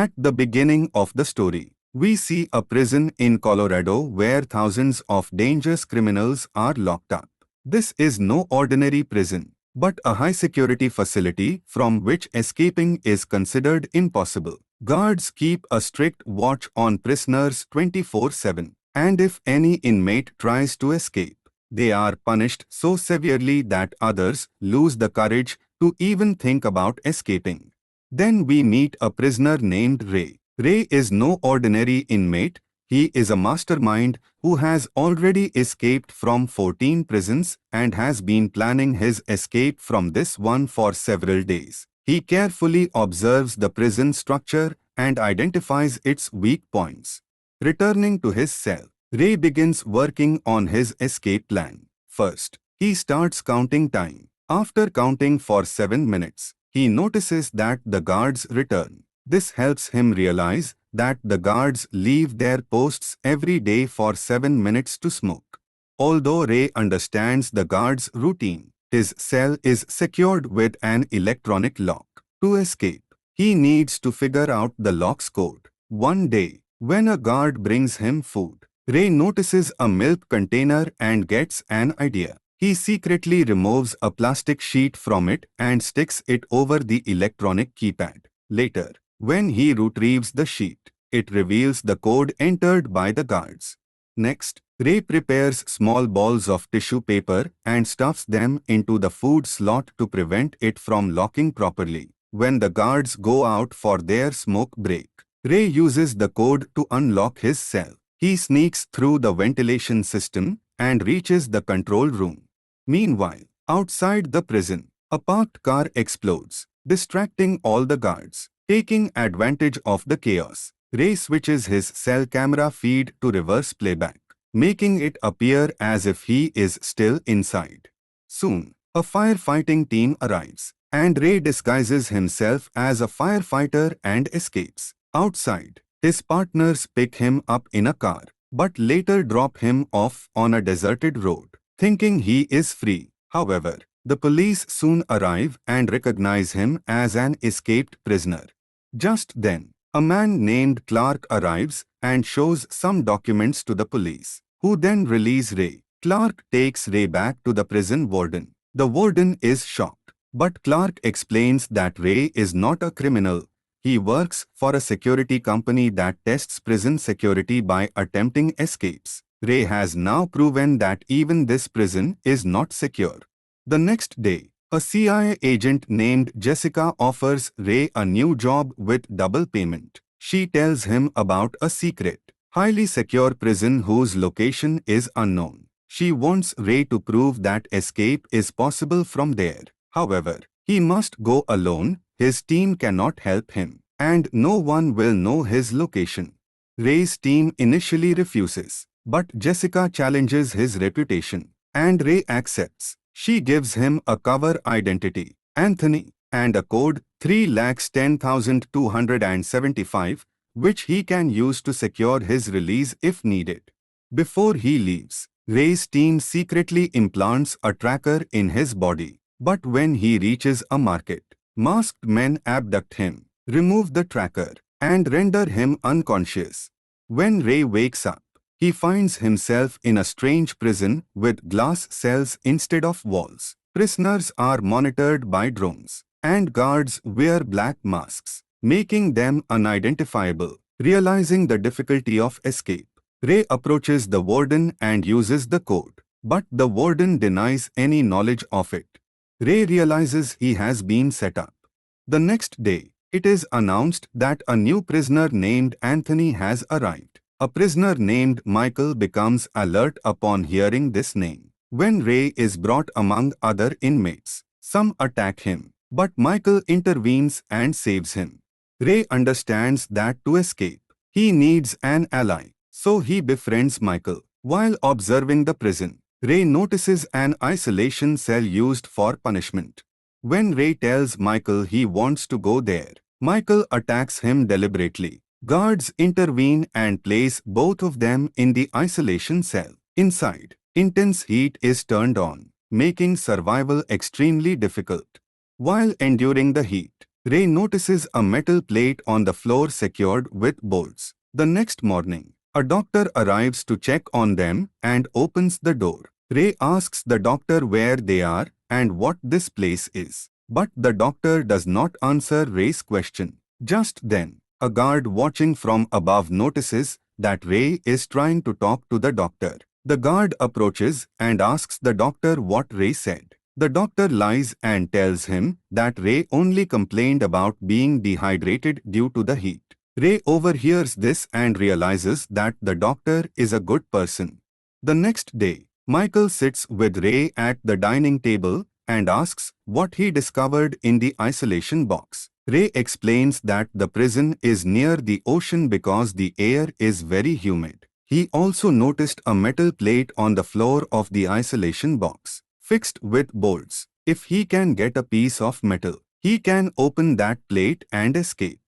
At the beginning of the story, we see a prison in Colorado where thousands of dangerous criminals are locked up. This is no ordinary prison, but a high-security facility from which escaping is considered impossible. Guards keep a strict watch on prisoners 24/7, and if any inmate tries to escape, they are punished so severely that others lose the courage to even think about escaping. Then we meet a prisoner named Ray. Ray is no ordinary inmate. He is a mastermind who has already escaped from 14 prisons and has been planning his escape from this one for several days. He carefully observes the prison structure and identifies its weak points. Returning to his cell, Ray begins working on his escape plan. First, he starts counting time. After counting for 7 minutes, he notices that the guards return. This helps him realize that the guards leave their posts every day for 7 minutes to smoke. Although Ray understands the guards' routine, his cell is secured with an electronic lock. To escape, he needs to figure out the lock's code. One day, when a guard brings him food, Ray notices a milk container and gets an idea. He secretly removes a plastic sheet from it and sticks it over the electronic keypad. Later, when he retrieves the sheet, it reveals the code entered by the guards. Next, Ray prepares small balls of tissue paper and stuffs them into the food slot to prevent it from locking properly. When the guards go out for their smoke break, Ray uses the code to unlock his cell. He sneaks through the ventilation system and reaches the control room. Meanwhile, outside the prison, a parked car explodes, distracting all the guards. Taking advantage of the chaos, Ray switches his cell camera feed to reverse playback, making it appear as if he is still inside. Soon, a firefighting team arrives, and Ray disguises himself as a firefighter and escapes. Outside, his partners pick him up in a car, but later drop him off on a deserted road, thinking he is free. However, the police soon arrive and recognize him as an escaped prisoner. Just then, a man named Clark arrives and shows some documents to the police, who then release Ray. Clark takes Ray back to the prison warden. The warden is shocked, but Clark explains that Ray is not a criminal. He works for a security company that tests prison security by attempting escapes. Ray has now proven that even this prison is not secure. The next day, a CIA agent named Jessica offers Ray a new job with double payment. She tells him about a secret, highly secure prison whose location is unknown. She wants Ray to prove that escape is possible from there. However, he must go alone. His team cannot help him, and no one will know his location. Ray's team initially refuses, but Jessica challenges his reputation, and Ray accepts. She gives him a cover identity, Anthony, and a code 3,10,275, which he can use to secure his release if needed. Before he leaves, Ray's team secretly implants a tracker in his body, but when he reaches a market, masked men abduct him, remove the tracker, and render him unconscious. When Ray wakes up, he finds himself in a strange prison with glass cells instead of walls. Prisoners are monitored by drones, and guards wear black masks, making them unidentifiable. Realizing the difficulty of escape, Ray approaches the warden and uses the code, but the warden denies any knowledge of it. Ray realizes he has been set up. The next day, it is announced that a new prisoner named Anthony has arrived. A prisoner named Mikael becomes alert upon hearing this name. When Ray is brought among other inmates, some attack him, but Mikael intervenes and saves him. Ray understands that to escape, he needs an ally, so he befriends Mikael. While observing the prison, Ray notices an isolation cell used for punishment. When Ray tells Mikael he wants to go there, Mikael attacks him deliberately. Guards intervene and place both of them in the isolation cell. Inside, intense heat is turned on, making survival extremely difficult. While enduring the heat, Ray notices a metal plate on the floor secured with bolts. The next morning, a doctor arrives to check on them and opens the door. Ray asks the doctor where they are and what this place is. But the doctor does not answer Ray's question. Just then, a guard watching from above notices that Ray is trying to talk to the doctor. The guard approaches and asks the doctor what Ray said. The doctor lies and tells him that Ray only complained about being dehydrated due to the heat. Ray overhears this and realizes that the doctor is a good person. The next day, Mikael sits with Ray at the dining table and asks what he discovered in the isolation box. Ray explains that the prison is near the ocean because the air is very humid. He also noticed a metal plate on the floor of the isolation box, fixed with bolts. If he can get a piece of metal, he can open that plate and escape.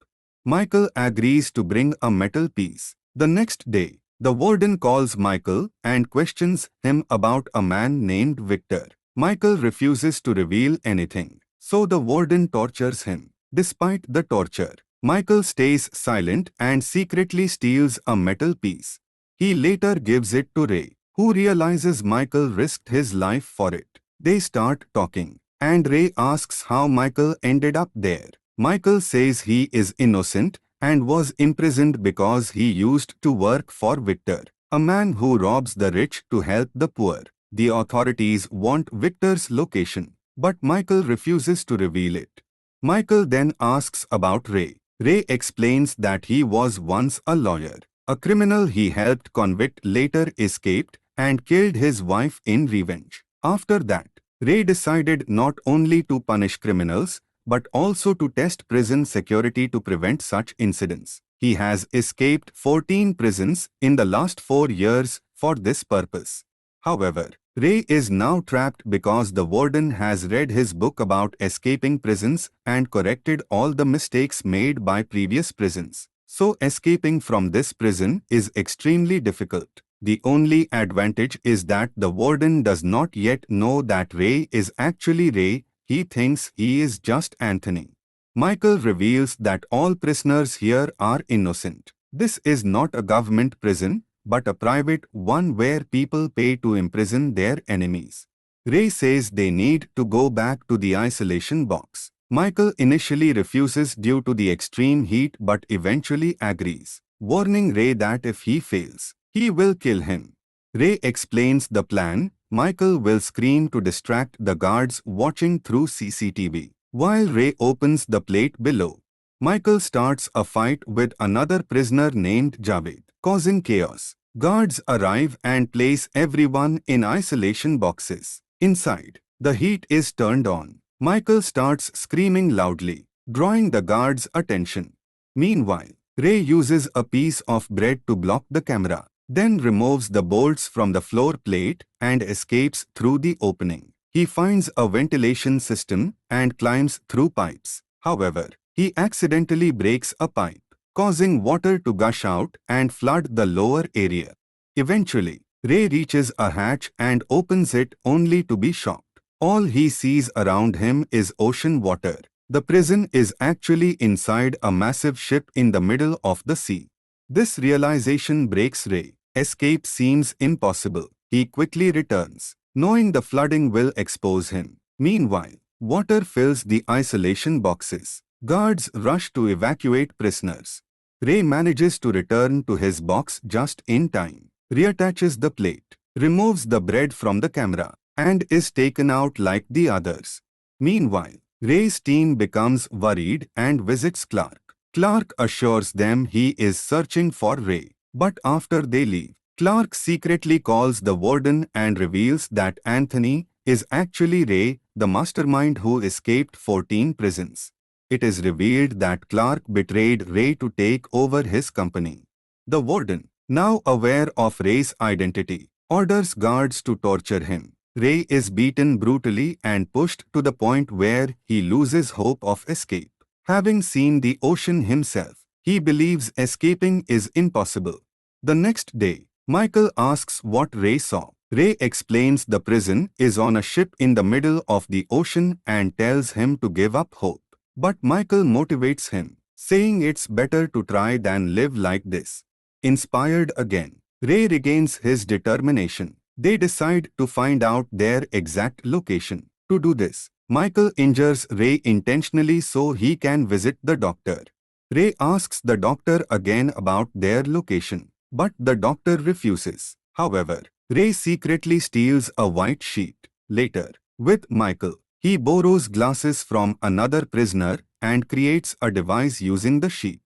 Mikael agrees to bring a metal piece. The next day, the warden calls Mikael and questions him about a man named Victor. Mikael refuses to reveal anything, so the warden tortures him. Despite the torture, Mikael stays silent and secretly steals a metal piece. He later gives it to Ray, who realizes Mikael risked his life for it. They start talking, and Ray asks how Mikael ended up there. Mikael says he is innocent and was imprisoned because he used to work for Victor, a man who robs the rich to help the poor. The authorities want Victor's location, but Mikael refuses to reveal it. Mikael then asks about Ray. Ray explains that he was once a lawyer. A criminal he helped convict later escaped and killed his wife in revenge. After that, Ray decided not only to punish criminals, but also to test prison security to prevent such incidents. He has escaped 14 prisons in the last 4 years for this purpose. However, Ray is now trapped because the warden has read his book about escaping prisons and corrected all the mistakes made by previous prisons. So escaping from this prison is extremely difficult. The only advantage is that the warden does not yet know that Ray is actually Ray. He thinks he is just Anthony. Mikael reveals that all prisoners here are innocent. This is not a government prison, but a private one where people pay to imprison their enemies. Ray says they need to go back to the isolation box. Mikael initially refuses due to the extreme heat but eventually agrees, warning Ray that if he fails, he will kill him. Ray explains the plan. Mikael will scream to distract the guards watching through CCTV, while Ray opens the plate below. Mikael starts a fight with another prisoner named Javed, causing chaos. Guards arrive and place everyone in isolation boxes. Inside, the heat is turned on. Mikael starts screaming loudly, drawing the guards' attention. Meanwhile, Ray uses a piece of bread to block the camera, then removes the bolts from the floor plate and escapes through the opening. He finds a ventilation system and climbs through pipes. However, he accidentally breaks a pipe, causing water to gush out and flood the lower area. Eventually, Ray reaches a hatch and opens it only to be shocked. All he sees around him is ocean water. The prison is actually inside a massive ship in the middle of the sea. This realization breaks Ray. Escape seems impossible. He quickly returns, knowing the flooding will expose him. Meanwhile, water fills the isolation boxes. Guards rush to evacuate prisoners. Ray manages to return to his box just in time, reattaches the plate, removes the bread from the camera, and is taken out like the others. Meanwhile, Ray's team becomes worried and visits Clark. Clark assures them he is searching for Ray, but after they leave, Clark secretly calls the warden and reveals that Anthony is actually Ray, the mastermind who escaped 14 prisons. It is revealed that Clark betrayed Ray to take over his company. The warden, now aware of Ray's identity, orders guards to torture him. Ray is beaten brutally and pushed to the point where he loses hope of escape. Having seen the ocean himself, he believes escaping is impossible. The next day, Mikael asks what Ray saw. Ray explains the prison is on a ship in the middle of the ocean and tells him to give up hope. But Michael motivates him, saying it's better to try than live like this. Inspired again, Ray regains his determination. They decide to find out their exact location. To do this, Michael injures Ray intentionally so he can visit the doctor. Ray asks the doctor again about their location, but the doctor refuses. However, Ray secretly steals a white sheet. Later, with Michael, he borrows glasses from another prisoner and creates a device using the sheet.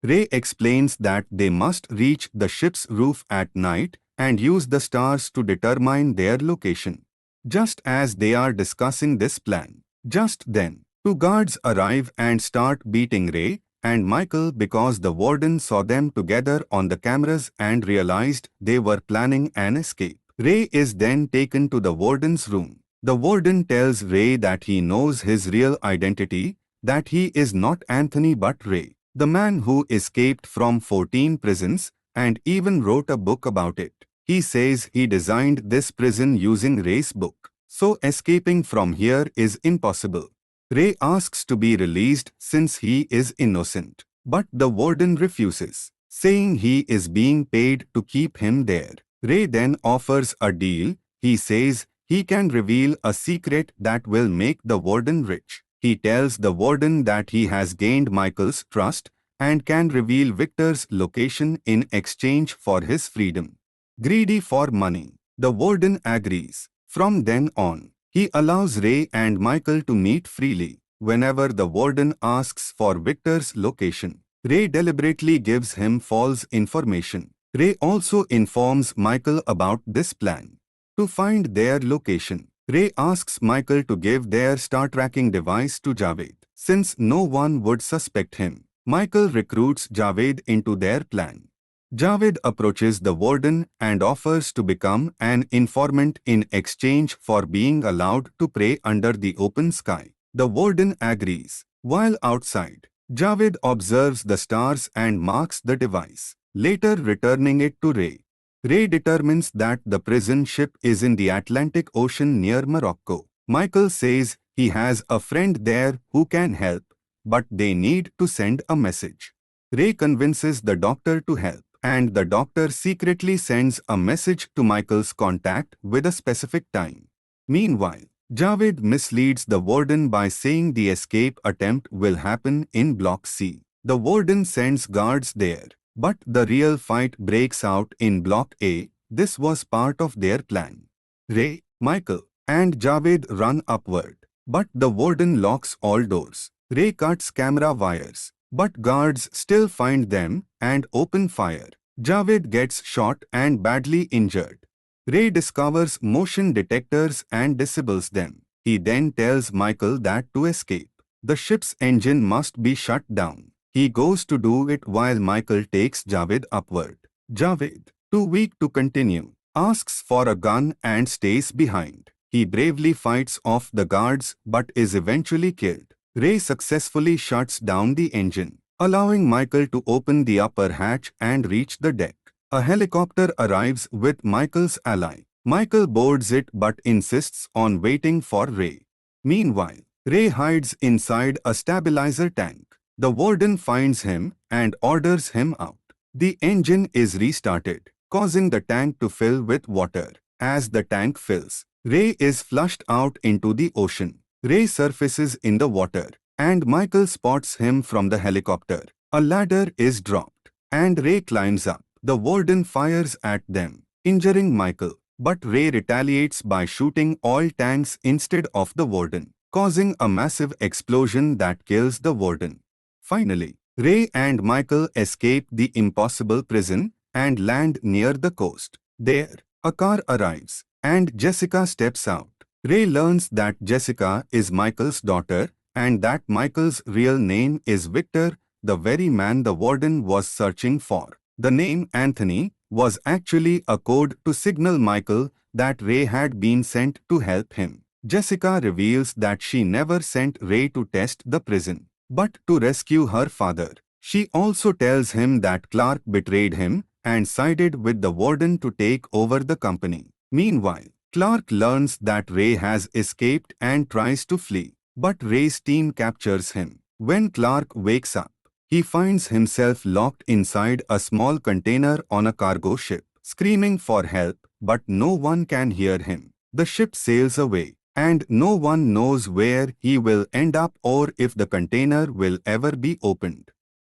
Ray explains that they must reach the ship's roof at night and use the stars to determine their location. Just as they are discussing this plan, just then, two guards arrive and start beating Ray and Michael because the warden saw them together on the cameras and realized they were planning an escape. Ray is then taken to the warden's room. The warden tells Ray that he knows his real identity, that he is not Anthony but Ray, the man who escaped from 14 prisons and even wrote a book about it. He says he designed this prison using Ray's book, so escaping from here is impossible. Ray asks to be released since he is innocent, but the warden refuses, saying he is being paid to keep him there. Ray then offers a deal. He says he can reveal a secret that will make the warden rich. He tells the warden that he has gained Michael's trust and can reveal Victor's location in exchange for his freedom. Greedy for money, the warden agrees. From then on, he allows Ray and Michael to meet freely. Whenever the warden asks for Victor's location, Ray deliberately gives him false information. Ray also informs Michael about this plan. To find their location, Ray asks Michael to give their star tracking device to Javed. Since no one would suspect him, Michael recruits Javed into their plan. Javed approaches the warden and offers to become an informant in exchange for being allowed to pray under the open sky. The warden agrees. While outside, Javed observes the stars and marks the device, later returning it to Ray. Ray determines that the prison ship is in the Atlantic Ocean near Morocco. Michael says he has a friend there who can help, but they need to send a message. Ray convinces the doctor to help, and the doctor secretly sends a message to Michael's contact with a specific time. Meanwhile, Javed misleads the warden by saying the escape attempt will happen in Block C. The warden sends guards there, but the real fight breaks out in Block A. This was part of their plan. Ray, Michael, and Javed run upward, but the warden locks all doors. Ray cuts camera wires, but guards still find them and open fire. Javed gets shot and badly injured. Ray discovers motion detectors and disables them. He then tells Michael that to escape, the ship's engine must be shut down. He goes to do it while Michael takes Javed upward. Javed, too weak to continue, asks for a gun and stays behind. He bravely fights off the guards but is eventually killed. Ray successfully shuts down the engine, allowing Michael to open the upper hatch and reach the deck. A helicopter arrives with Michael's ally. Michael boards it but insists on waiting for Ray. Meanwhile, Ray hides inside a stabilizer tank. The warden finds him and orders him out. The engine is restarted, causing the tank to fill with water. As the tank fills, Ray is flushed out into the ocean. Ray surfaces in the water, and Michael spots him from the helicopter. A ladder is dropped, and Ray climbs up. The warden fires at them, injuring Michael, but Ray retaliates by shooting all tanks instead of the warden, causing a massive explosion that kills the warden. Finally, Ray and Michael escape the impossible prison and land near the coast. There, a car arrives, and Jessica steps out. Ray learns that Jessica is Michael's daughter and that Michael's real name is Victor, the very man the warden was searching for. The name Anthony was actually a code to signal Michael that Ray had been sent to help him. Jessica reveals that she never sent Ray to test the prison, but to rescue her father. She also tells him that Clark betrayed him and sided with the warden to take over the company. Meanwhile, Clark learns that Ray has escaped and tries to flee, but Ray's team captures him. When Clark wakes up, he finds himself locked inside a small container on a cargo ship, screaming for help, but no one can hear him. The ship sails away, and no one knows where he will end up or if the container will ever be opened.